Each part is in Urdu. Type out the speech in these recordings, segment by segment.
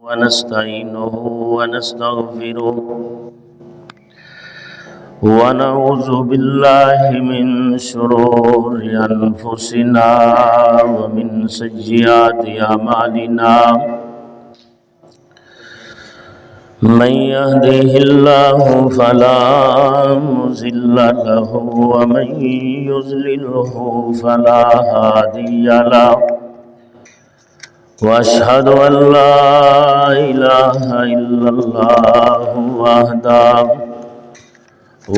ونستعينه ونستغفره ونعوذ بالله من شرور أنفسنا ومن سيئات أعمالنا من يهده الله فلا مضل له ومن يضلله فلا هادي له وأشهد أن لا إله إلا الله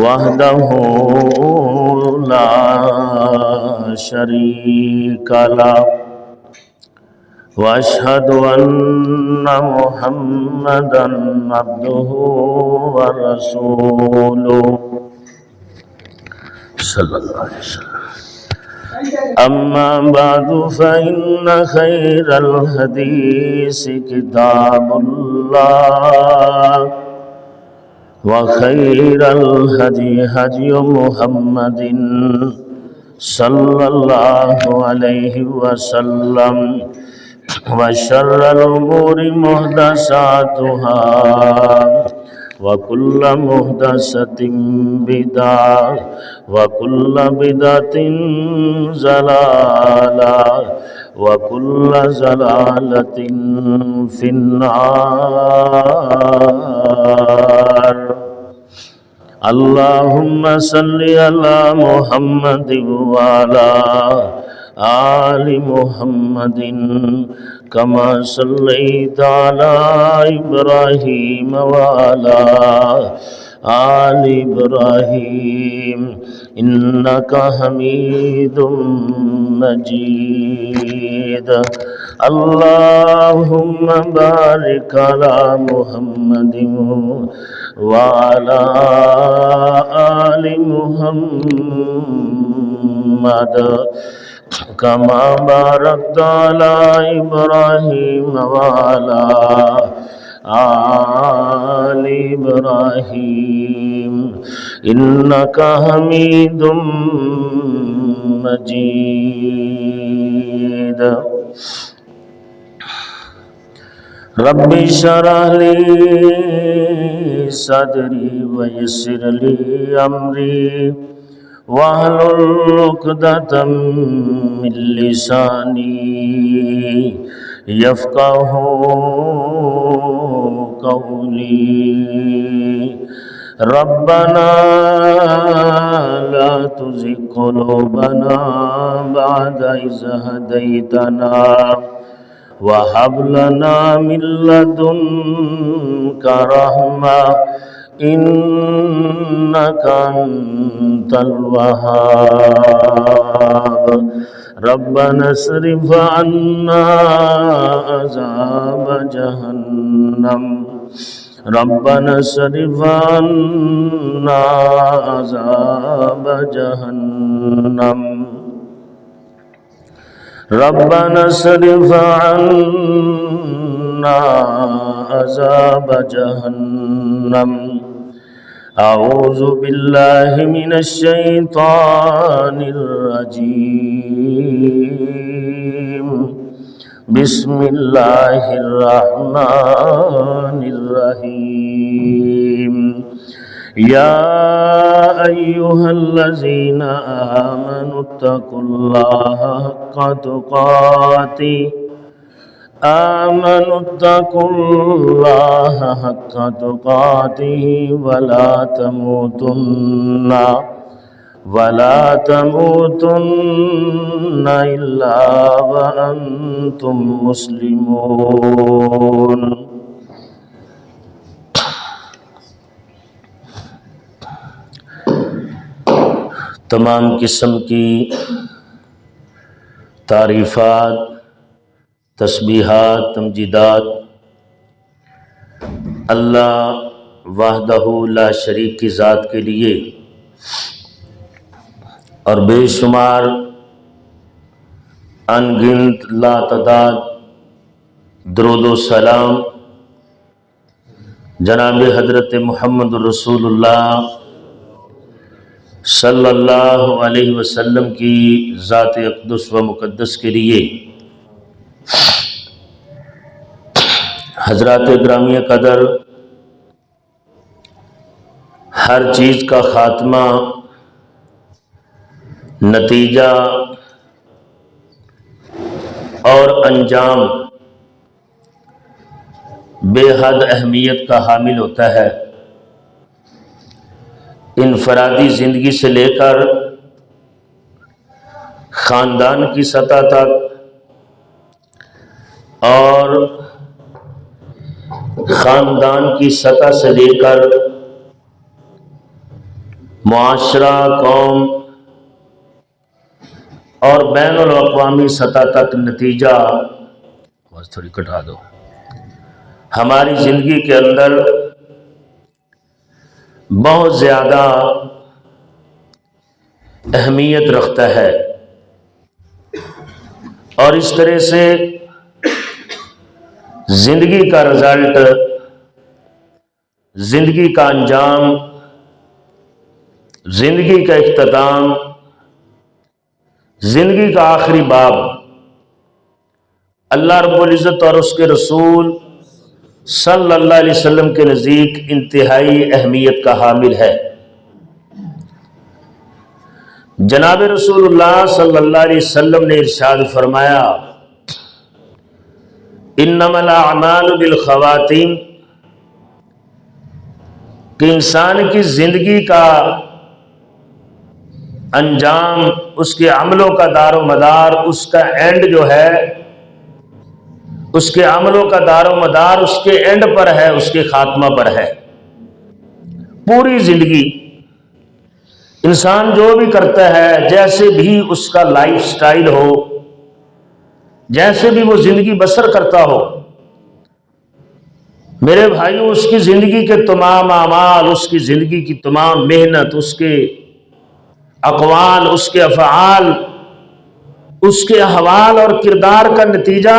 وحده لا شريك له وأشهد أن محمدا عبده ورسوله صلى الله عليه وسلم. أما بعد فإن خير الحديث كتاب الله وخير الهدي هدي محمد صلى الله عليه وسلم وشر الأمور محدثاتها وكل محدثة بدعة وكل بدعة ضلالة وكل ضلالة في النار. اللهم صل على محمد وعلى آل محمد كما صليت على إبراهيم وعلى آل إبراهيم إنك حميد مجيد. اللهم بارك على محمد وعلى آل محمد كما باركت على إبراهيم وعلى آل إبراهيم إنك حميد مجيد. رب اشرح لي صدري ويسر لي أمري واحلل عقدة من لساني يفقهوا قولي. ربنا لا تزغ قلوبنا بعد إذ هديتنا وهب لنا من لدنك رحمة إنك أنت الوهاب. ربنا اصرف عنا عذاب جهنم ربنا اصرف عنا عذاب جهنم ربنا اصرف عنا عذاب جهنم. أعوذ بالله من الشيطان الرجيم. بسم الله الرحمن الرحيم. يا أيها الذين آمنوا اتقوا الله حق تقاته اتقوا الله حق تقاته ولا تموتن إلا وأنتم مسلمون. تمام قسم کی تعریفات، تسبیحات، تمجیدات اللہ وحدہ لا شریک کی ذات کے لیے اور بے شمار ان گنت لا تعداد درود و سلام جناب حضرت محمد رسول اللہ صلی اللہ علیہ وسلم کی ذات اقدس و مقدس کے لیے حضرات گرامی قدر، ہر چیز کا خاتمہ، نتیجہ اور انجام بے حد اہمیت کا حامل ہوتا ہے۔ انفرادی زندگی سے لے کر خاندان کی سطح تک اور خاندان کی سطح سے لے کر معاشرہ، قوم اور بین الاقوامی سطح تک نتیجہ، بس تھوڑی کٹا دو، ہماری زندگی کے اندر بہت زیادہ اہمیت رکھتا ہے، اور اس طرح سے زندگی کا رزلٹ، زندگی کا انجام، زندگی کا اختتام، زندگی کا آخری باب اللہ رب العزت اور اس کے رسول صلی اللہ علیہ وسلم کے نزدیک انتہائی اہمیت کا حامل ہے۔ جناب رسول اللہ صلی اللہ علیہ وسلم نے ارشاد فرمایا، انما الاعمال بالخواتیم، کہ انسان کی زندگی کا انجام، اس کے عملوں کا دار و مدار، اس کا اینڈ جو ہے، اس کے عملوں کا دار و مدار اس کے اینڈ پر ہے، اس کے خاتمہ پر ہے۔ پوری زندگی انسان جو بھی کرتا ہے، جیسے بھی اس کا لائف سٹائل ہو، جیسے بھی وہ زندگی بسر کرتا ہو، میرے بھائیو، اس کی زندگی کے تمام اعمال، اس کی زندگی کی تمام محنت، اس کے اقوال، اس کے افعال، اس کے احوال اور کردار کا نتیجہ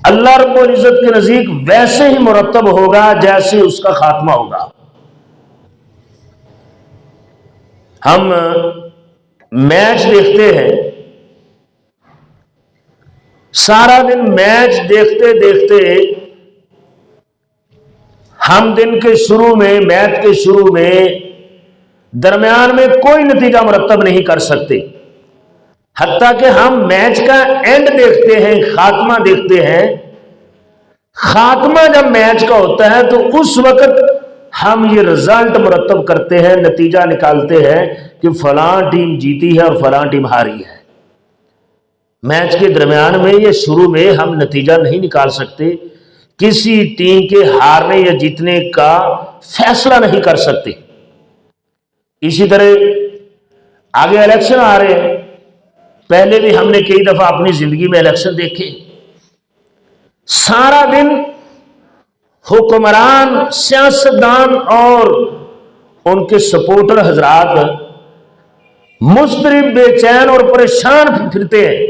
اللہ رب العزت کے نزدیک ویسے ہی مرتب ہوگا جیسے اس کا خاتمہ ہوگا۔ ہم میچ دیکھتے ہیں، سارا دن میچ دیکھتے دیکھتے ہم دن کے شروع میں، میچ کے شروع میں، درمیان میں کوئی نتیجہ مرتب نہیں کر سکتے، حتیٰ کہ ہم میچ کا اینڈ دیکھتے ہیں، خاتمہ دیکھتے ہیں۔ خاتمہ جب میچ کا ہوتا ہے تو اس وقت ہم یہ رزلٹ مرتب کرتے ہیں، نتیجہ نکالتے ہیں کہ فلاں ٹیم جیتی ہے اور فلاں ٹیم ہاری ہے۔ میچ کے درمیان میں یا شروع میں ہم نتیجہ نہیں نکال سکتے، کسی ٹیم کے ہارنے یا جیتنے کا فیصلہ نہیں کر سکتے۔ اسی طرح آگے الیکشن آ رہے ہیں، پہلے بھی ہم نے کئی دفعہ اپنی زندگی میں الیکشن دیکھے، سارا دن حکمران، سیاستدان اور ان کے سپورٹر حضرات مضطرب، بے چین اور پریشان پھرتے ہیں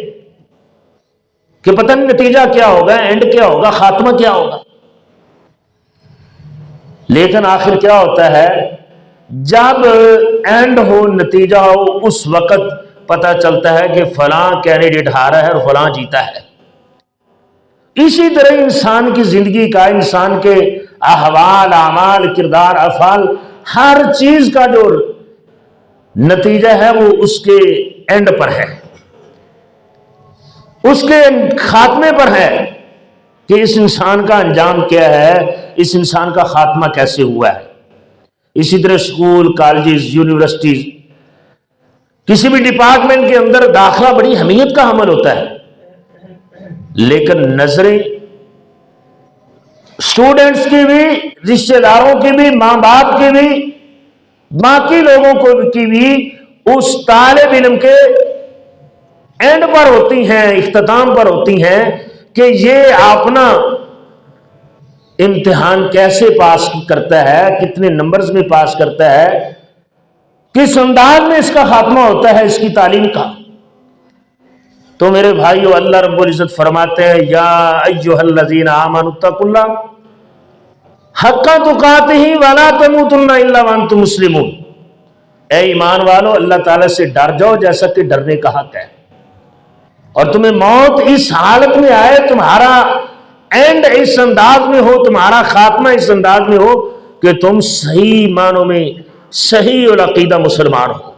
کہ پتہ نہیں نتیجہ کیا ہوگا، اینڈ کیا ہوگا، خاتمہ کیا ہوگا۔ لیکن آخر کیا ہوتا ہے، جب اینڈ ہو، نتیجہ ہو، اس وقت پتہ چلتا ہے کہ فلاں کینڈیڈیٹ ہارا ہے اور فلاں جیتا ہے۔ اسی طرح انسان کی زندگی کا، انسان کے احوال، اعمال، کردار، افعال، ہر چیز کا جو نتیجہ ہے وہ اس کے اینڈ پر ہے، اس کے خاتمے پر ہے کہ اس انسان کا انجام کیا ہے، اس انسان کا خاتمہ کیسے ہوا ہے۔ اسی طرح اسکول، کالجز، یونیورسٹیز، کسی بھی ڈپارٹمنٹ کے اندر داخلہ بڑی اہمیت کا حامل ہوتا ہے، لیکن نظریں اسٹوڈنٹس کی بھی، رشتہ داروں کی بھی، ماں باپ کی بھی، باقی لوگوں کو کی بھی اس طالب علم کے اینڈ پر ہوتی ہیں، اختتام پر ہوتی ہیں کہ یہ اپنا امتحان کیسے پاس کرتا ہے، کتنے نمبرز میں پاس کرتا ہے، کس انداز میں اس کا خاتمہ ہوتا ہے اس کی تعلیم کا۔ تو میرے بھائیو، اللہ رب العزت فرماتے ہیں، یا ایھا الذین آمنوا اتقوا اللہ حق تقاتہ ولا تموتن الا وانتم مسلمون، اے ایمان والو، اللہ تعالیٰ سے ڈر جاؤ جیسا کہ ڈرنے کا حق ہے، اور تمہیں موت اس حالت میں آئے، تمہارا اینڈ اس انداز میں ہو، تمہارا خاتمہ اس انداز میں ہو کہ تم صحیح معنوں میں صحیح العقیدہ مسلمان ہو۔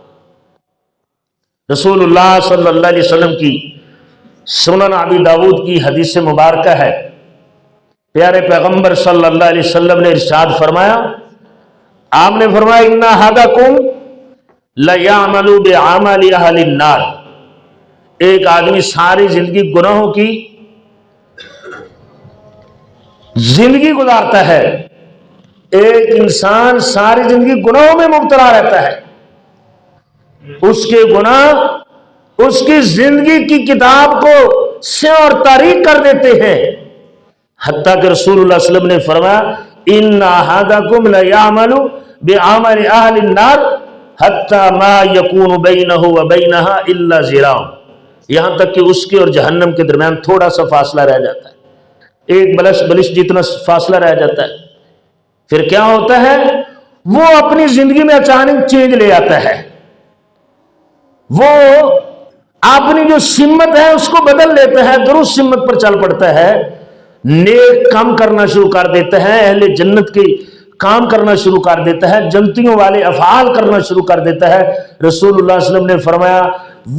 رسول اللہ صلی اللہ علیہ وسلم کی سنن ابی داؤد کی حدیث مبارکہ ہے، پیارے پیغمبر صلی اللہ علیہ وسلم نے ارشاد فرمایا، آپ نے فرمایا ان احدکم لیعمل بعمل اہل النار، ایک آدمی ساری زندگی گناہوں کی زندگی گزارتا ہے، ایک انسان ساری زندگی گناہوں میں مبتلا رہتا ہے، اس کے گناہ اس کی زندگی کی کتاب کو سیاہ اور تاریک کر دیتے ہیں، حتیٰ کہ رسول اللہ صلی اللہ علیہ وسلم نے فرمایا ان احدکم لیعمل بعمل اہل النار حتی ما یکون بینہ وبینہا الا ذراع، یہاں تک کہ اس کے اور جہنم کے درمیان تھوڑا سا فاصلہ رہ جاتا ہے، ایک بلش جتنا فاصلہ رہ جاتا ہے۔ پھر کیا ہوتا ہے؟ وہ اپنی زندگی میں اچانک چینج لے آتا ہے، وہ اپنی جو سمت ہے اس کو بدل لیتا ہے، درست سمت پر چل پڑتا ہے، نیک کام کرنا شروع کر دیتا ہے، اہل جنت کی کام کرنا شروع کر دیتا ہے، جنتیوں والے افعال کرنا شروع کر دیتا ہے۔ رسول اللہ صلی اللہ علیہ وسلم نے فرمایا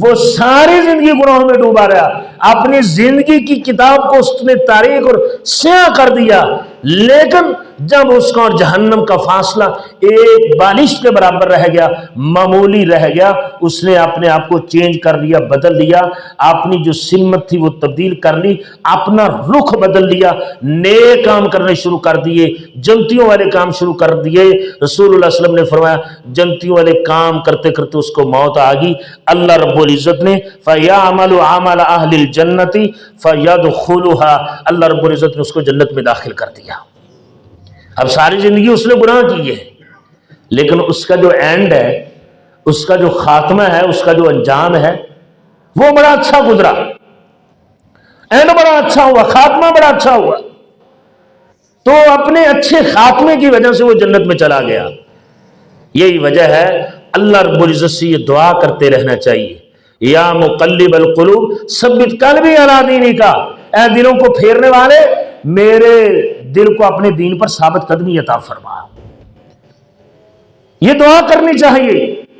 وہ ساری زندگی گناہوں میں ڈوبا رہا، اپنی زندگی کی کتاب کو اس نے تاریک اور سیاہ کر دیا، لیکن جب اس کا اور جہنم کا فاصلہ ایک بالش کے برابر رہ گیا، معمولی رہ گیا، اس نے اپنے آپ کو چینج کر لیا، بدل لیا، اپنی جو سمت تھی وہ تبدیل کر لی، اپنا رخ بدل لیا، نیک کام کرنے شروع کر دیے، جنتیوں والے کام شروع کر دیے۔ رسول اللہ صلی اللہ علیہ وسلم نے فرمایا جنتیوں والے کام کرتے کرتے اس کو موت آ گئی، اللہ رب العزت نے فَيَعْمَلُ عَمَلَ أَهْلِ الْجَنَّةِ فَيَدْخُلُهَا، اللہ رب العزت نے اس کو جنت میں داخل کر دیا۔ اب ساری زندگی اس نے گناہ کیے، لیکن اس کا جو اینڈ ہے، اس کا جو خاتمہ ہے، اس کا جو انجام ہے وہ بڑا اچھا گزرا، اینڈ بڑا اچھا ہوا، خاتمہ بڑا اچھا ہوا، تو اپنے اچھے خاتمے کی وجہ سے وہ جنت میں چلا گیا۔ یہی وجہ ہے اللہ رب العزت سے یہ دعا کرتے رہنا چاہیے، یا مقلب القلوب ثبت قلبی علی دینک، اے دلوں کو پھیرنے والے میرے دل کو اپنے دین پر ثابت قدمی عطا فرما۔ یہ دعا کرنی چاہیے۔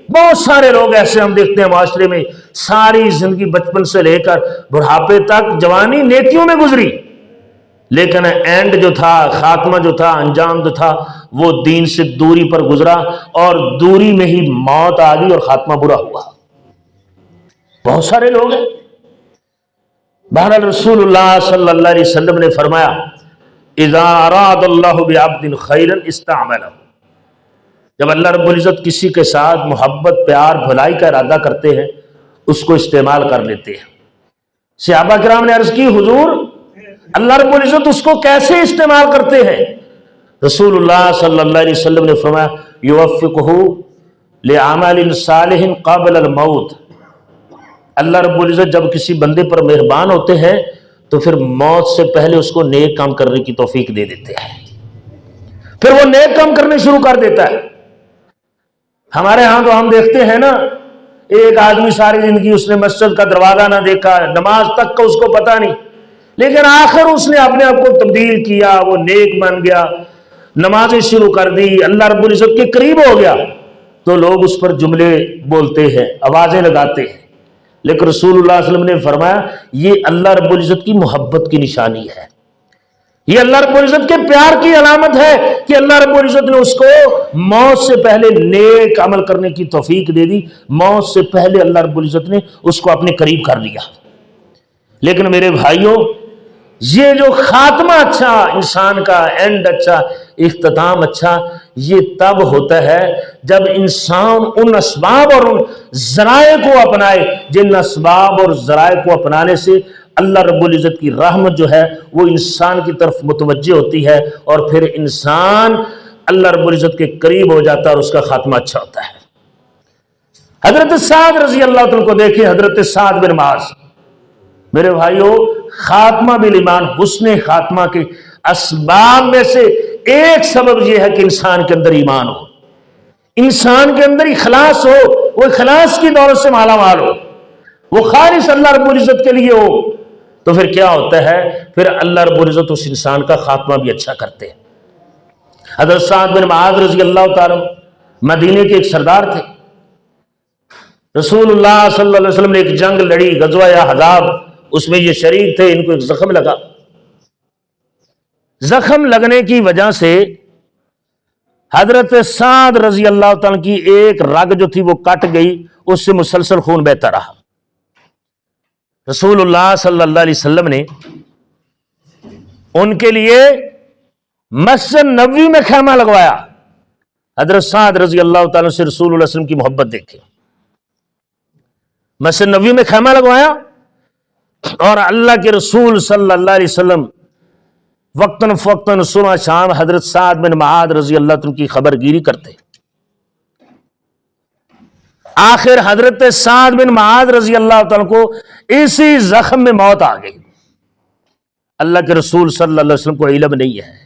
بہت سارے لوگ ایسے ہم دیکھتے ہیں معاشرے میں، ساری زندگی بچپن سے لے کر بڑھاپے تک جوانی نیکیوں میں گزری، لیکن اینڈ جو تھا، خاتمہ جو تھا، انجام جو تھا، وہ دین سے دوری پر گزرا، اور دوری میں ہی موت آ گئی اور خاتمہ برا ہوا۔ بہت سارے لوگ ہیں۔ بہرحال رسول اللہ صلی اللہ علیہ وسلم نے فرمایا اذا اراد اللہ بعبد خیرا استعملہ، جب اللہ رب العزت کسی کے ساتھ محبت، پیار، بھلائی کا ارادہ کرتے ہیں اس کو استعمال کر لیتے ہیں۔ صحابہ کرام نے عرض کی حضور اللہ رب العزت اس کو کیسے استعمال کرتے ہیں؟ رسول اللہ صلی اللہ علیہ وسلم نے فرمایا یوفقہ لعمل صالح قبل الموت، اللہ رب العزت جب کسی بندے پر مہربان ہوتے ہیں تو پھر موت سے پہلے اس کو نیک کام کرنے کی توفیق دے دیتے ہیں، پھر وہ نیک کام کرنے شروع کر دیتا ہے۔ ہمارے ہاں تو ہم دیکھتے ہیں نا، ایک آدمی ساری زندگی اس نے مسجد کا دروازہ نہ دیکھا، نماز تک کا اس کو پتہ نہیں، لیکن آخر اس نے اپنے آپ کو تبدیل کیا، وہ نیک بن گیا، نمازیں شروع کر دی، اللہ رب العزت کے قریب ہو گیا، تو لوگ اس پر جملے بولتے ہیں، آوازیں لگاتے ہیں، لیکن رسول اللہ صلی اللہ علیہ وسلم نے فرمایا یہ اللہ رب العزت کی محبت کی نشانی ہے، یہ اللہ رب العزت کے پیار کی علامت ہے کہ اللہ رب العزت نے اس کو موت سے پہلے نیک عمل کرنے کی توفیق دے دی، موت سے پہلے اللہ رب العزت نے اس کو اپنے قریب کر لیا۔ لیکن میرے بھائیوں، یہ جو خاتمہ اچھا، انسان کا اینڈ اچھا، اختتام اچھا، یہ تب ہوتا ہے جب انسان ان اسباب اور ان ذرائع کو اپنائے جن اسباب اور ذرائع کو اپنانے سے اللہ رب العزت کی رحمت جو ہے وہ انسان کی طرف متوجہ ہوتی ہے، اور پھر انسان اللہ رب العزت کے قریب ہو جاتا ہے اور اس کا خاتمہ اچھا ہوتا ہے۔ حضرت سعد رضی اللہ عنہ کو دیکھیں، حضرت سعد بن معاذ، میرے بھائیوں، خاتمہ بالایمان، حسن خاتمہ کے اسباب میں سے ایک سبب یہ ہے کہ انسان کے اندر ایمان ہو، انسان کے اندر اخلاص ہو، وہ اخلاص کی دولت سے مالا مال ہو، وہ خالص اللہ رب العزت کے لیے ہو، تو پھر کیا ہوتا ہے؟ پھر اللہ رب العزت اس انسان کا خاتمہ بھی اچھا کرتے ہیں۔ حضرت سعد بن معاذ رضی اللہ تعالیٰ مدینے کے ایک سردار تھے۔ رسول اللہ صلی اللہ علیہ وسلم نے ایک جنگ لڑی، غزوہ احزاب، اس میں یہ شریک تھے، ان کو ایک زخم لگا۔ زخم لگنے کی وجہ سے حضرت سعد رضی اللہ تعالیٰ کی ایک رگ جو تھی وہ کٹ گئی، اس سے مسلسل خون بہتا رہا۔ رسول اللہ صلی اللہ علیہ وسلم نے ان کے لیے مسجد نبوی میں خیمہ لگوایا۔ حضرت سعد رضی اللہ تعالیٰ سے رسول اللہ علیہ وسلم کی محبت دیکھیں، مسجد نبوی میں خیمہ لگوایا، اور اللہ کے رسول صلی اللہ علیہ وسلم وقتاً فوقتاً صبح شام حضرت سعد بن معاذ رضی اللہ عنہ کی خبر گیری کرتے۔ آخر حضرت سعد بن معاذ رضی اللہ عنہ کو اسی زخم میں موت آ گئی۔ اللہ کے رسول صلی اللہ علیہ وسلم کو علم نہیں ہے،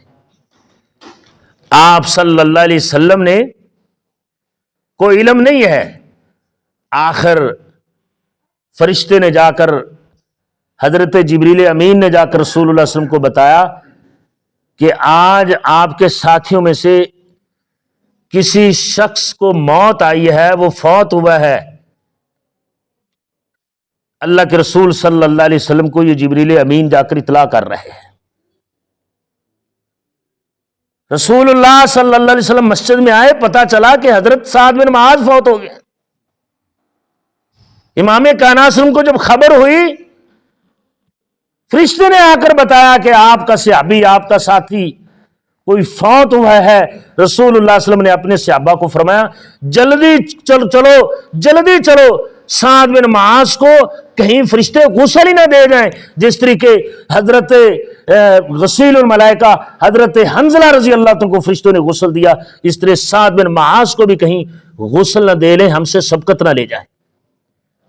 آپ صلی اللہ علیہ وسلم نے کوئی علم نہیں ہے۔ آخر فرشتے نے جا کر، حضرت جبریل امین نے جا کر رسول اللہ علیہ وسلم کو بتایا کہ آج آپ کے ساتھیوں میں سے کسی شخص کو موت آئی ہے، وہ فوت ہوا ہے۔ اللہ کے رسول صلی اللہ علیہ وسلم کو یہ جبریل امین جا کر اطلاع کر رہے ہیں۔ رسول اللہ صلی اللہ علیہ وسلم مسجد میں آئے، پتا چلا کہ حضرت سعد بن معاذ فوت ہو گئے۔ امام کائنات صلی اللہ علیہ وسلم کو جب خبر ہوئی، فرشتے نے آ کر بتایا کہ آپ کا صحابی، آپ کا ساتھی کوئی فوت ہوا ہے۔ رسول اللہ صلی اللہ علیہ وسلم نے اپنے صحابہ کو فرمایا جلدی جلدی چلو، سعد بن معاذ کو کہیں فرشتے غسل ہی نہ دے جائیں، جس طریقے حضرت غسیل الملائکہ حضرت حنظلہ رضی اللہ عنہ کو فرشتوں نے غسل دیا، اس طرح سعد بن معاذ کو بھی کہیں غسل نہ دے لیں، ہم سے سبقت نہ لے جائیں۔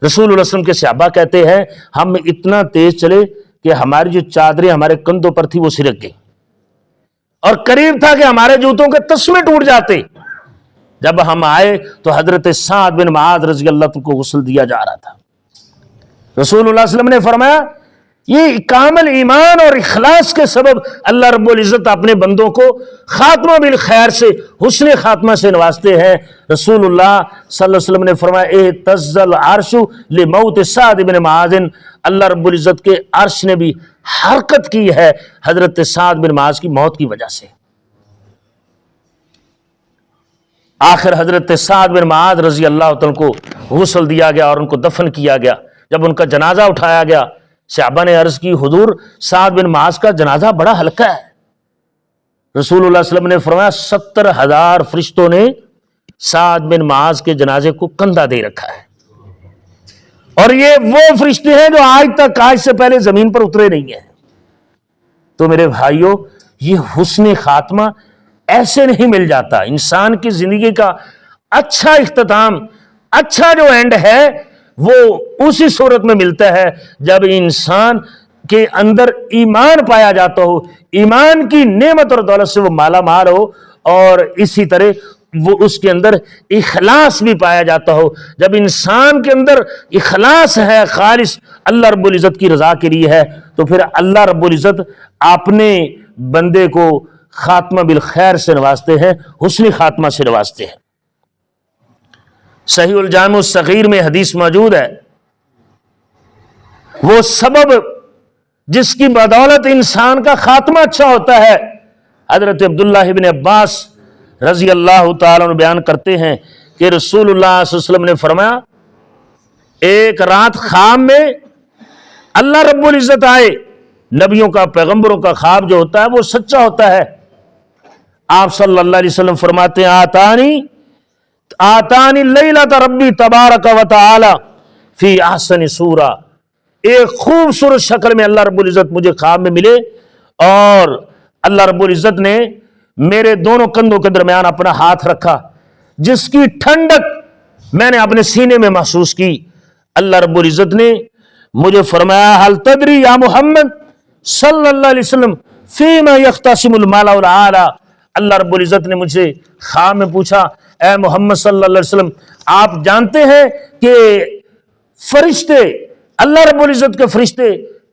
رسول اللہ صلی اللہ علیہ وسلم کے صحابہ کہتے ہیں ہم اتنا تیز چلے کہ ہماری جو چادریں ہمارے کندھوں پر تھی وہ سرک گئی، اور قریب تھا کہ ہمارے جوتوں کے تسمے ٹوٹ جاتے۔ جب ہم آئے تو حضرت سعد بن معاذ رضی اللہ عنہ کو غسل دیا جا رہا تھا۔ رسول اللہ صلی اللہ علیہ وسلم نے فرمایا یہ کامل ایمان اور اخلاص کے سبب اللہ رب العزت اپنے بندوں کو خاتمہ بالخیر سے، حسن خاتمہ سے نوازتے ہیں۔ رسول اللہ صلی اللہ علیہ وسلم نے فرمایا اہتز العرش لموت سعد بن معاذ، اللہ رب العزت کے عرش نے بھی حرکت کی ہے حضرت سعد بن معاذ کی موت کی وجہ سے۔ آخر حضرت سعد بن معاذ رضی اللہ عنہ کو غسل دیا گیا اور ان کو دفن کیا گیا۔ جب ان کا جنازہ اٹھایا گیا، صحابہ نے عرض کی حضور سعد بن معاذ کا جنازہ بڑا ہلکا ہے۔ رسول اللہ صلی اللہ علیہ وسلم نے فرمایا 70,000 فرشتوں نے سعد بن معاذ کے جنازے کو کندھا دے رکھا ہے، اور یہ وہ فرشتے ہیں جو آج سے پہلے زمین پر اترے نہیں ہیں۔ تو میرے بھائیوں، یہ حسن خاتمہ ایسے نہیں مل جاتا۔ انسان کی زندگی کا اچھا اختتام، اچھا جو اینڈ ہے، وہ اسی صورت میں ملتا ہے جب انسان کے اندر ایمان پایا جاتا ہو، ایمان کی نعمت اور دولت سے وہ مالا مال ہو، اور اسی طرح وہ اس کے اندر اخلاص بھی پایا جاتا ہو۔ جب انسان کے اندر اخلاص ہے، خالص اللہ رب العزت کی رضا کے لیے ہے، تو پھر اللہ رب العزت اپنے بندے کو خاتمہ بالخیر سے نوازتے ہیں، حسن خاتمہ سے نوازتے ہیں۔ صحیح الجامع الصغیر میں حدیث موجود ہے، وہ سبب جس کی بدولت انسان کا خاتمہ اچھا ہوتا ہے، حضرت عبداللہ ابن عباس رضی اللہ تعالیٰ عنہ بیان کرتے ہیں کہ رسول اللہ صلی اللہ علیہ وسلم نے فرمایا ایک رات خواب میں اللہ رب العزت آئے۔ نبیوں کا، پیغمبروں کا خواب جو ہوتا ہے وہ سچا ہوتا ہے۔ آپ صلی اللہ علیہ وسلم فرماتے ہیں آتانی لیلۃ ربی تبارک و تعالی فی احسن صورہ، ایک خوبصورت شکل میں اللہ رب العزت مجھے خواب میں ملے، اور اللہ رب العزت نے میرے دونوں کندھوں کے درمیان اپنا ہاتھ رکھا، جس کی ٹھنڈک میں نے اپنے سینے میں محسوس کی۔ اللہ رب العزت نے مجھے فرمایا حل تدری یا محمد صلی اللہ علیہ وسلم فیما یختصم المال والعالی، اللہ رب العزت نے مجھ سے خواب میں پوچھا اے محمد صلی اللہ علیہ وسلم، آپ جانتے ہیں کہ فرشتے، اللہ رب العزت کے فرشتے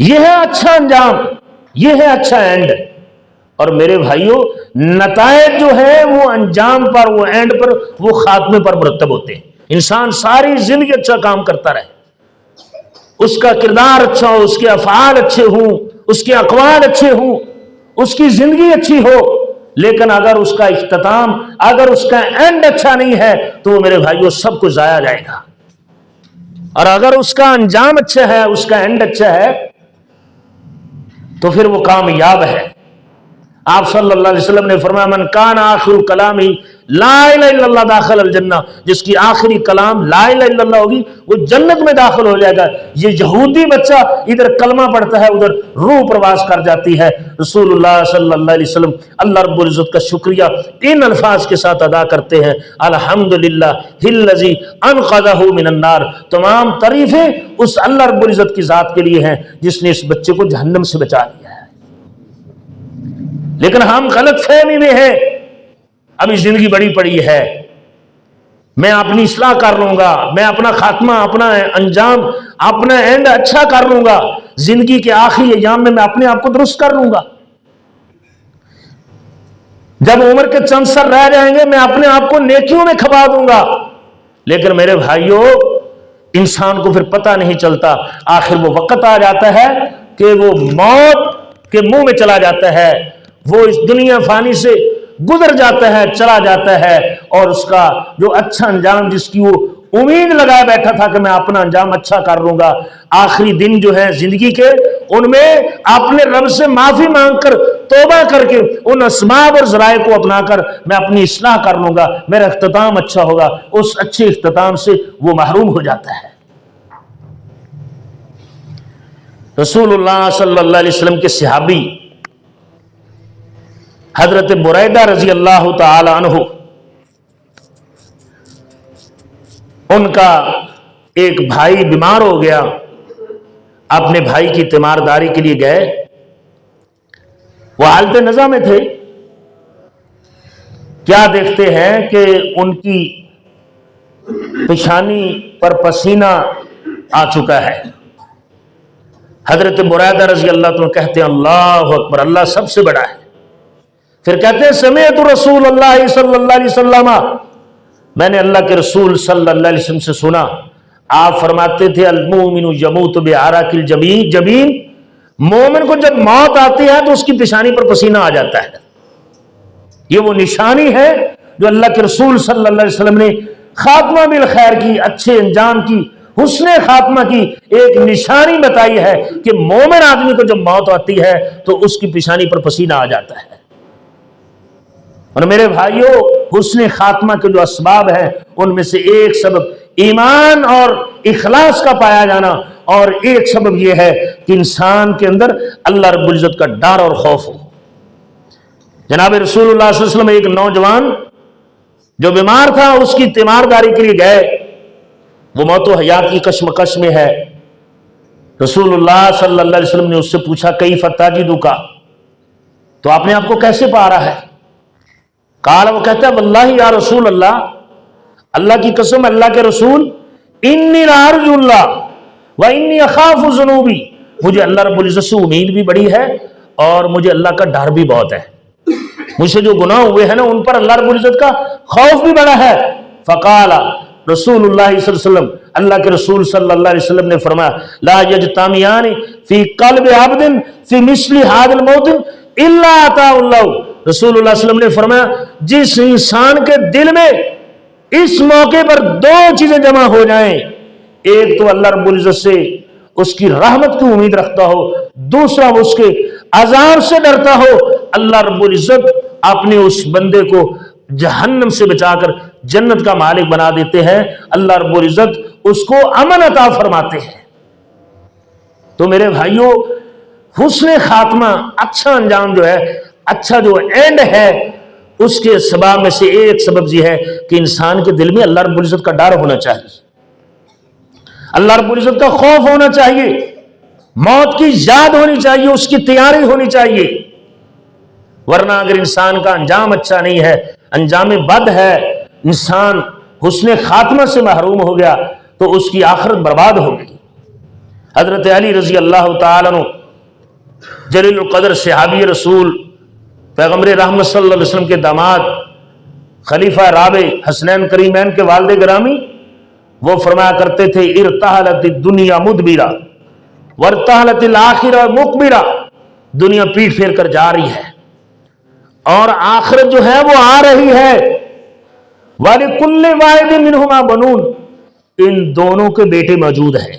یہ ہے اچھا انجام، یہ ہے اچھا اینڈ۔ اور میرے بھائیوں، نتائج جو ہے وہ انجام پر، وہ اینڈ پر، وہ خاتمے پر مرتب ہوتے ہیں۔ انسان ساری زندگی اچھا کام کرتا رہے، اس کا کردار اچھا ہو، اس کے افعال اچھے ہوں، اس کے اقوال اچھے ہوں، اس کی زندگی اچھی ہو، لیکن اگر اس کا اختتام، اگر اس کا اینڈ اچھا نہیں ہے تو وہ میرے بھائیوں سب کچھ ضائع جائے گا۔ اور اگر اس کا انجام اچھا ہے، اس کا اینڈ اچھا ہے، تو پھر وہ کامیاب ہے۔ آپ صلی اللہ علیہ وسلم نے فرمایا من کان آخر کلامی لا الہ الا اللہ داخل الجنہ، جس کی آخری کلام لا الہ الا اللہ ہوگی وہ جنت میں داخل ہو جائے گا۔ یہ یہودی بچہ ادھر کلمہ پڑھتا ہے، ادھر روح پرواز کر جاتی ہے۔ رسول اللہ صلی اللہ علیہ وسلم اللہ رب العزت کا شکریہ ان الفاظ کے ساتھ ادا کرتے ہیں، الحمدللہ الذی انقذہ من النار۔ تمام تعریفیں اس اللہ رب العزت کی ذات کے لیے ہیں جس نے اس بچے کو جہنم سے بچا لیا ہے۔ لیکن ہم غلط فہمی میں ہیں، ابھی زندگی بڑی پڑی ہے، میں اپنی اصلاح کر لوں گا، میں اپنا خاتمہ، اپنا انجام، اپنا اینڈ اچھا کر لوں گا، زندگی کے آخری ایام میں اپنے آپ کو درست کر لوں گا، جب عمر کے چند سر رہ جائیں گے میں اپنے آپ کو نیکیوں میں کھپا دوں گا۔ لیکن میرے بھائیوں، انسان کو پھر پتہ نہیں چلتا، آخر وہ وقت آ جاتا ہے کہ وہ موت کے منہ میں چلا جاتا ہے، وہ اس دنیا فانی سے گزر جاتا ہے، چلا جاتا ہے، اور اس کا جو اچھا انجام، جس کی وہ امید لگائے بیٹھا تھا کہ میں اپنا انجام اچھا کر لوں گا، آخری دن جو ہے زندگی کے، ان میں اپنے رب سے معافی مانگ کر، توبہ کر کے، ان اسباب اور ذرائع کو اپنا کر میں اپنی اصلاح کر لوں گا، میرا اختتام اچھا ہوگا، اس اچھے اختتام سے وہ محروم ہو جاتا ہے۔ رسول اللہ صلی اللہ علیہ وسلم کے صحابی حضرت بریدہ رضی اللہ تعالی عنہ، ان کا ایک بھائی بیمار ہو گیا، اپنے بھائی کی تیمارداری کے لیے گئے، وہ حالت نزا میں تھے، کیا دیکھتے ہیں کہ ان کی پیشانی پر پسینہ آ چکا ہے۔ حضرت بریدہ رضی اللہ عنہ کہتے ہیں اللہ اکبر، اللہ سب سے بڑا ہے۔ پھر کہتے ہیں سمعت رسول اللہ صلی اللہ علیہ وسلم، میں نے اللہ کے رسول صلی اللہ علیہ وسلم سے سنا، آپ فرماتے تھے المؤمن یموت بعرق الجبین، مومن کو جب موت آتی ہے تو اس کی پیشانی پر پسینہ آ جاتا ہے۔ یہ وہ نشانی ہے جو اللہ کے رسول صلی اللہ علیہ وسلم نے خاتمہ بالخیر کی، اچھے انجام کی، حسن خاتمہ کی ایک نشانی بتائی ہے کہ مومن آدمی کو جب موت آتی ہے تو اس کی پیشانی پر پسینہ آ جاتا ہے۔ اور میرے بھائیوں، حسن خاتمہ کے جو اسباب ہیں ان میں سے ایک سبب ایمان اور اخلاص کا پایا جانا، اور ایک سبب یہ ہے کہ انسان کے اندر اللہ رب العزت کا ڈر اور خوف ہو۔ جناب رسول اللہ صلی اللہ علیہ وسلم ایک نوجوان جو بیمار تھا، اس کی تیمارداری کے لیے گئے، وہ موت و حیات کی کشمکش میں ہے۔ رسول اللہ صلی اللہ علیہ وسلم نے اس سے پوچھا کیف تجدک، تو آپ نے آپ کو کیسے پا رہا ہے؟ قال، وہ کہتا ہے واللہ یا رسول اللہ، اللہ کی قسم اللہ کے رسول، انی لارجو اللہ و انی اخاف ذنوبی، مجھے اللہ رب العزت سے امید بھی بڑی ہے اور مجھے اللہ کا ڈر بھی بہت ہے، مجھ سے جو گناہ ہوئے ہیں نا ان پر اللہ رب العزت کا خوف بھی بڑا ہے۔ فقال رسول اللہ صلی اللہ علیہ وسلم، اللہ کے رسول صلی اللہ علیہ وسلم نے فرمایا لا یجتمعان فی قلب عبد فی مثل هذا الموطن الا آتاہ اللہ، رسول اللہ صلی اللہ علیہ وسلم نے فرمایا جس انسان کے دل میں اس موقع پر دو چیزیں جمع ہو جائیں، ایک تو اللہ رب العزت سے اس کی رحمت کی امید رکھتا ہو، دوسرا وہ اس کے عذاب سے ڈرتا ہو، اللہ رب العزت اپنے اس بندے کو جہنم سے بچا کر جنت کا مالک بنا دیتے ہیں، اللہ رب العزت اس کو امن عطا فرماتے ہیں۔ تو میرے بھائیوں، حسن خاتمہ، اچھا انجام جو ہے، اچھا جو اینڈ ہے، اس کے سبب میں سے ایک سبب یہ ہے کہ انسان کے دل میں اللہ رب العزت کا ڈر ہونا چاہیے، اللہ رب العزت کا خوف ہونا چاہیے، موت کی یاد ہونی چاہیے، اس کی تیاری ہونی چاہیے، ورنہ اگر انسان کا انجام اچھا نہیں ہے، انجام بد ہے، انسان حسن خاتمہ سے محروم ہو گیا تو اس کی آخرت برباد ہو گئی۔ حضرت علی رضی اللہ تعالیٰ عنہ جلیل القدر صحابی رسول پیغمبر رحمت صلی اللہ علیہ وسلم کے داماد خلیفہ رابع حسنین کریمین کے والد گرامی، وہ فرمایا کرتے تھے ارتحلت الدنیا مدبرہ وارتحلت الآخرہ مقبرہ، دنیا پیٹ پھیر کر جا رہی ہے اور آخرت جو ہے وہ آ رہی ہے۔ وَلِكُلِّ وَاحِدٍ مِّنْهُمَا بَنُونَ، ان دونوں کے بیٹے موجود ہیں۔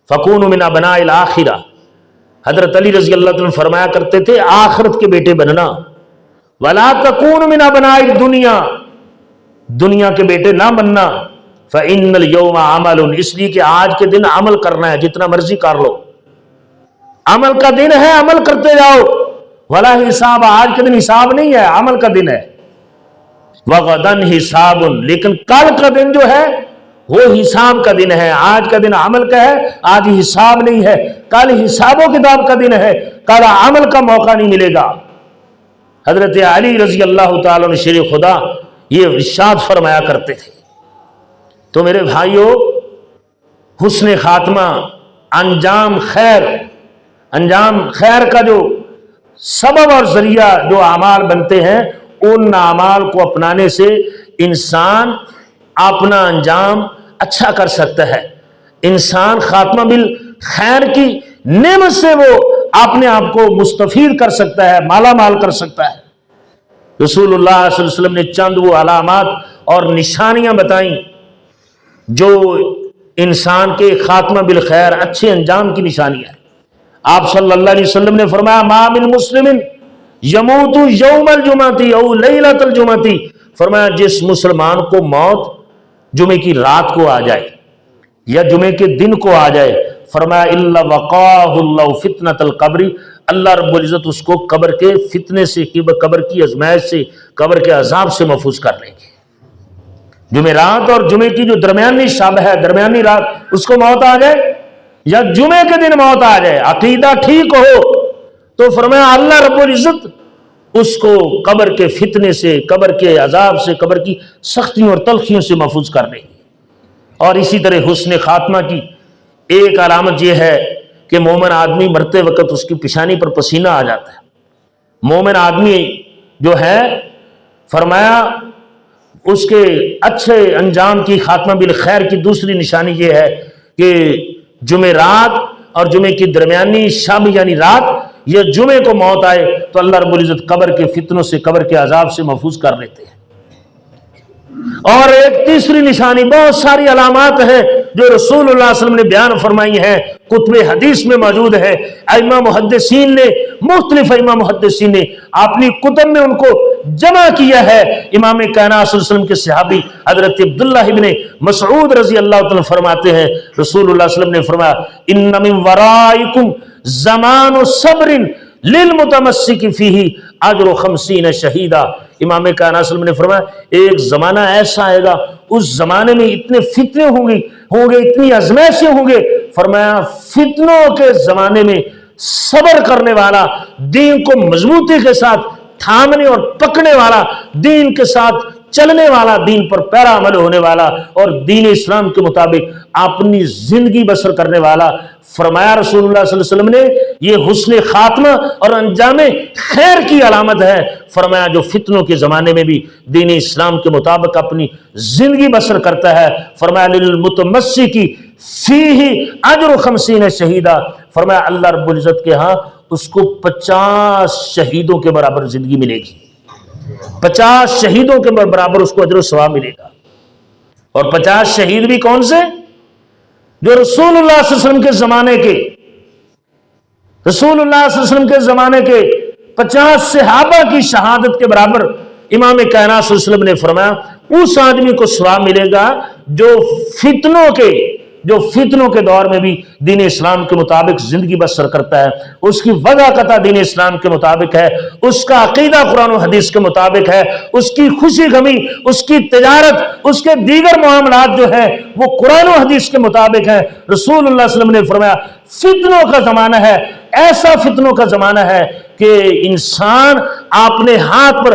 فَكُونُوا مِنْ أَبْنَاءِ الْآخِرَةِ، حضرت علی رضی اللہ عنہ فرمایا کرتے تھے آخرت کے بیٹے بننا، وَلَا تَكُونُوا مِنْ أَبْنَاءِ الدُّنْيَا، دنیا کے بیٹے نہ بننا۔ فَإِنَّ الْيَوْمَ عَمَلٌ، اس لیے کہ آج کے دن عمل کرنا ہے، جتنا مرضی کر لو، عمل کا دن ہے، عمل کرتے جاؤ۔ وَلَا حساب، آج کے دن حساب نہیں ہے، عمل کا دن ہے۔ وَغَدًا حِسَابٌ، لیکن کل کا دن جو ہے وہ حساب کا دن ہے، آج کا دن عمل کا ہے، آج حساب نہیں ہے، کل حساب و کتاب کا دن ہے، کل عمل کا موقع نہیں ملے گا۔ حضرت علی رضی اللہ تعالیٰ عنہ شیر خدا یہ ارشاد فرمایا کرتے تھے۔ تو میرے بھائیو، حسن خاتمہ، انجام خیر کا جو سبب اور ذریعہ جو اعمال بنتے ہیں، ان اعمال کو اپنانے سے انسان اپنا انجام اچھا کر سکتا ہے، انسان خاتمہ بالخیر کی نعمت سے وہ اپنے آپ کو مستفید کر سکتا ہے، مالا مال کر سکتا ہے۔ رسول اللہ صلی اللہ علیہ وسلم نے چند وہ علامات اور نشانیاں بتائیں جو انسان کے خاتمہ بالخیر اچھے انجام کی نشانی ہے۔ آپ صلی اللہ علیہ وسلم نے فرمایا ما من مسلم یموت یوم الجمعۃ او لیلۃ الجمعۃ، فرمایا جس مسلمان کو موت جمعے کی رات کو آ جائے یا جمعے کے دن کو آ جائے، فرمایا الا وقاہ اللہ فتنۃ القبر، اللہ رب العزت اس کو قبر کے فتنے سے، قبر کی ازمائش سے، قبر کے عذاب سے محفوظ کر لیں گے۔ جمعرات اور جمعے کی جو درمیانی شب ہے، درمیانی رات، اس کو موت آ جائے یا جمعے کے دن موت آ جائے، عقیدہ ٹھیک ہو تو فرمایا اللہ رب العزت اس کو قبر کے فتنے سے، قبر کے عذاب سے، قبر کی سختیوں اور تلخیوں سے محفوظ کر لیں گے۔ اور اسی طرح حسن خاتمہ کی ایک علامت یہ ہے کہ مومن آدمی مرتے وقت اس کی پیشانی پر پسینہ آ جاتا ہے۔ مومن آدمی جو ہے فرمایا اس کے اچھے انجام کی، خاتمہ بالخیر کی دوسری نشانی یہ ہے کہ جمعرات اور جمعے کی درمیانی شب یعنی رات یا جمعے کو موت آئے تو اللہ رب العزت قبر کے فتنوں سے، قبر کے عذاب سے محفوظ کر لیتے ہیں۔ اور ایک تیسری نشانی، بہت ساری علامات ہیں جو رسول اللہ صلی اللہ علیہ وسلم نے بیان فرمائی ہیں، کتب حدیث میں موجود ہے، ائمہ محدثین نے، مختلف ائمہ محدثین نے اپنی کتب میں ان کو جمع کیا ہے۔ امام کائنات صلی اللہ علیہ وسلم کے صحابی حضرت عبداللہ ابن مسعود رضی اللہ عنہ فرماتے ہیں، رسول اللہ صلی اللہ علیہ وسلم نے فرمایا ان من ورائکم زمان صبر للمتمسک فیہ اجر 50 شہیدا۔ امام کائنات صلی اللہ علیہ وسلم نے فرمایا ایک زمانہ ایسا آئے گا، اس زمانے میں اتنے فتنے ہوں گے، اتنی آزمائشیں ہوں گے، فرمایا فتنوں کے زمانے میں صبر کرنے والا، دین کو مضبوطی کے ساتھ تھامنے اور پکڑنے والا، دین کے ساتھ چلنے والا، دین پر پیرا عمل ہونے والا اور دین اسلام کے مطابق اپنی زندگی بسر کرنے والا، فرمایا رسول اللہ صلی اللہ علیہ وسلم نے یہ حسن خاتمہ اور انجام خیر کی علامت ہے۔ فرمایا جو فتنوں کے زمانے میں بھی دین اسلام کے مطابق اپنی زندگی بسر کرتا ہے، فرمایا للمتمسک فیہ اجر 50 شہیدا، فرمایا اللہ رب العزت کے ہاں اس کو 50 شہیدوں کے برابر زندگی ملے گی، 50 شہیدوں کے برابر اس کو اجر و ثواب ملے گا۔ اور 50 شہید بھی کون سے؟ جو رسول اللہ صلی اللہ علیہ وسلم کے زمانے کے، رسول اللہ صلی اللہ علیہ وسلم کے زمانے کے 50 صحابہ کی شہادت کے برابر امام کائنات صلی اللہ علیہ وسلم نے فرمایا اس آدمی کو ثواب ملے گا جو فتنوں کے دور میں بھی دین اسلام کے مطابق زندگی بسر کرتا ہے، اس کی وضع قطع دین اسلام کے مطابق ہے، اس کا عقیدہ قرآن و حدیث کے مطابق ہے، اس کی خوشی غمی، اس کی تجارت، اس کے دیگر معاملات جو ہیں وہ قرآن و حدیث کے مطابق ہیں۔ رسول اللہ صلی اللہ علیہ وسلم نے فرمایا فتنوں کا زمانہ ہے، ایسا فتنوں کا زمانہ ہے کہ انسان اپنے ہاتھ پر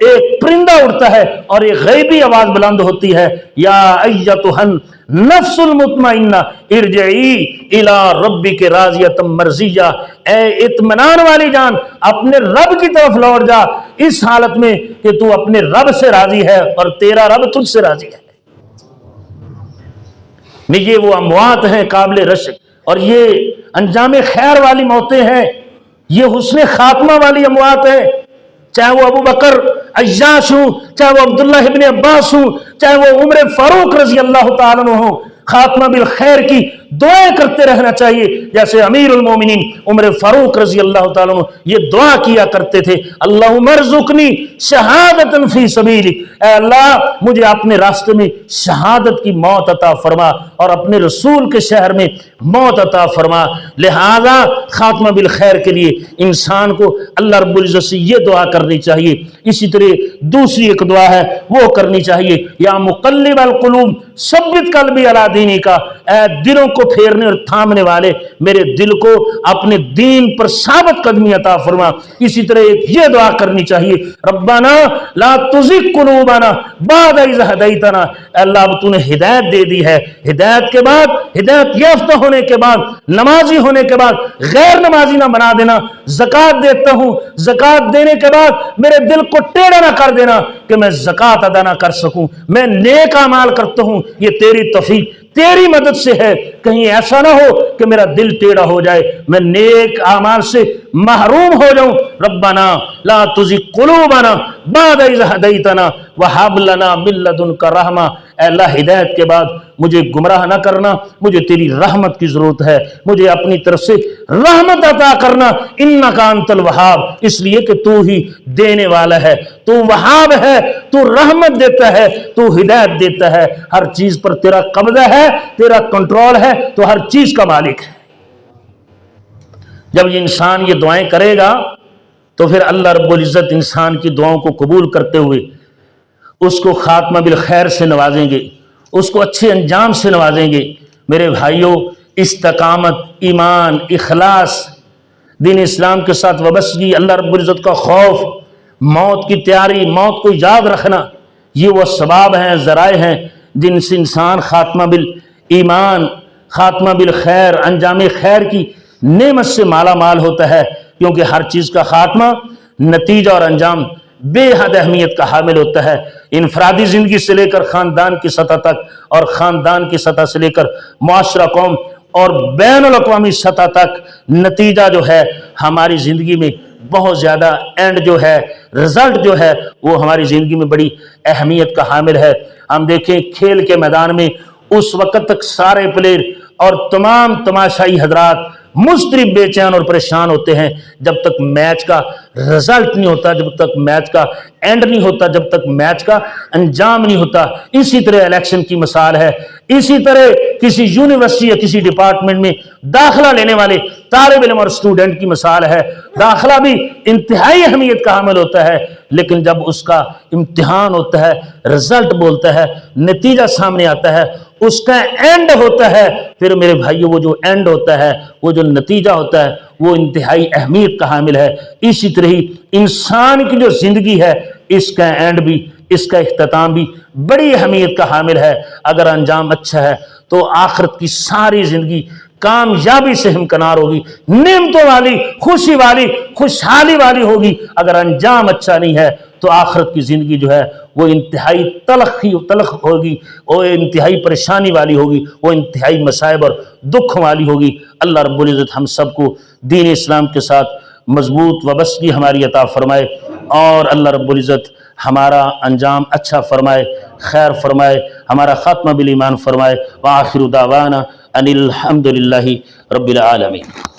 ایک پرندہ اڑتا ہے اور ایک غیبی آواز بلند ہوتی ہے، یا ایتھن نفس المطمئنہ ارجعی الی ربک راضیۃ مرضیہ، اے اطمینان والی جان اپنے رب کی طرف لوٹ جا، اس حالت میں کہ تو اپنے رب سے راضی ہے اور تیرا رب تجھ سے راضی ہے۔ یہ وہ اموات ہیں قابل رشک، اور یہ انجام خیر والی موتیں ہیں، یہ حسن خاتمہ والی اموات ہیں، چاہے وہ ابو بکر عیاش ہوں، چاہے وہ عبداللہ ابن عباس ہوں، چاہے وہ عمر فاروق رضی اللہ تعالیٰ عنہ ہوں، خاتمہ بالخیر کی دعائیں کرتے رہنا چاہیے، جیسے امیر المومنین عمر فاروق رضی اللہ تعالیٰ عنہ یہ دعا کیا کرتے تھے، اللہم ارزقنی شہادتا فی سبیلک، اے اللہ مجھے اپنے راستے میں شہادت کی موت عطا فرما اور اپنے رسول کے شہر میں موت عطا فرما۔ لہذا خاتمہ بالخیر کے لیے انسان کو اللہ رب العزت سے یہ دعا کرنی چاہیے۔ اسی طرح دوسری ایک دعا ہے وہ کرنی چاہیے، یا مقلب القلوب ثبت قلبی علی دینک، اے دلوں کو پھیرنے اور تھامنے والے میرے دل کو اپنے دین پر ثابت قدمی عطا فرما۔ اسی طرح ایک یہ دعا کرنی چاہیے، ربنا لا تزغ قلوبنا بعد اذ ہدیتنا، اے اللہ اب تو نے ہدایت دے دی ہے، ہدایت کے بعد، ہدایت یافتہ ہونے کے بعد، نمازی ہونے کے بعد غیر نمازی نہ بنا دینا، زکوٰۃ دیتا ہوں، زکوٰۃ دینے کے بعد میرے دل کو ٹیڑھا نہ کر دینا کہ میں زکوٰۃ ادا نہ کر سکوں، میں نیک اعمال کرتا ہوں، یہ تیری توفیق تیری مدد سے ہے، کہیں ایسا نہ ہو کہ میرا دل ٹیڑھا ہو جائے، میں نیک اعمال سے محروم ہو جاؤں۔ ربنا لا تزغ قلوبنا بعد اذ ہدیتنا وہب لنا من لدنک رحمہ، اے اللہ ہدایت کے بعد مجھے گمراہ نہ کرنا، مجھے تیری رحمت کی ضرورت ہے، مجھے اپنی طرف سے رحمت عطا کرنا، انک انت الوہاب، اس لیے کہ تو ہی دینے والا ہے، تو وہاب ہے، تو رحمت دیتا ہے، تو ہدایت دیتا ہے، ہر چیز پر تیرا قبضہ ہے، تیرا کنٹرول ہے، تو ہر چیز کا مالک ہے۔ جب یہ انسان یہ دعائیں کرے گا تو پھر اللہ رب العزت انسان کی دعاؤں کو قبول کرتے ہوئے اس کو خاتمہ بالخیر سے نوازیں گے، اس کو اچھے انجام سے نوازیں گے۔ میرے بھائیوں، استقامت، ایمان، اخلاص، دین اسلام کے ساتھ وابستگی، اللہ رب العزت کا خوف، موت کی تیاری، موت کو یاد رکھنا، یہ وہ اسباب ہیں، ذرائع ہیں جن سے انسان خاتمہ بالایمان، خاتمہ بالخیر، انجام خیر کی نعمت سے مالا مال ہوتا ہے، کیونکہ ہر چیز کا خاتمہ، نتیجہ اور انجام بے حد اہمیت کا حامل ہوتا ہے۔ انفرادی زندگی سے لے کر خاندان کی سطح تک، اور خاندان کی سطح سے لے کر معاشرہ، قوم اور بین الاقوامی سطح تک نتیجہ جو ہے ہماری زندگی میں بہت زیادہ اینڈ جو ہے، رزلٹ جو ہے وہ ہماری زندگی میں بڑی اہمیت کا حامل ہے۔ ہم دیکھیں کھیل کے میدان میں اس وقت تک سارے پلیئر اور تمام تماشائی حضرات مضطرب، بے چین اور پریشان ہوتے ہیں جب تک میچ کا رزلٹ نہیں ہوتا، جب تک میچ کا اینڈ نہیں ہوتا، جب تک میچ کا انجام نہیں ہوتا۔ اسی طرح الیکشن کی مثال ہے، اسی طرح کسی یونیورسٹی یا کسی ڈپارٹمنٹ میں داخلہ لینے والے طالب علم اور اسٹوڈنٹ کی مثال ہے۔ داخلہ بھی انتہائی اہمیت کا حامل ہوتا ہے، لیکن جب اس کا امتحان ہوتا ہے، رزلٹ بولتا ہے، نتیجہ سامنے آتا ہے، اس کا اینڈ ہوتا ہے، پھر میرے بھائیو وہ جو اینڈ ہوتا ہے، وہ جو نتیجہ ہوتا ہے، وہ انتہائی اہمیت کا حامل ہے۔ اسی طرح ہی انسان کی جو زندگی ہے، اس کا اینڈ بھی، اس کا اختتام بھی بڑی اہمیت کا حامل ہے۔ اگر انجام اچھا ہے تو آخرت کی ساری زندگی کامیابی سے ہمکنار ہوگی، نعمتوں والی، خوشی والی، خوشحالی والی ہوگی۔ اگر انجام اچھا نہیں ہے تو آخرت کی زندگی جو ہے وہ انتہائی تلخ ہوگی، وہ انتہائی پریشانی والی ہوگی، وہ انتہائی مصائب اور دکھ والی ہوگی۔ اللہ رب العزت ہم سب کو دین اسلام کے ساتھ مضبوط وابستگی ہماری عطا فرمائے، اور اللہ رب العزت ہمارا انجام اچھا فرمائے، خیر فرمائے، ہمارا خاتمہ بالایمان فرمائے۔ وآخر دعوانا ان الحمد للہ رب العالمین۔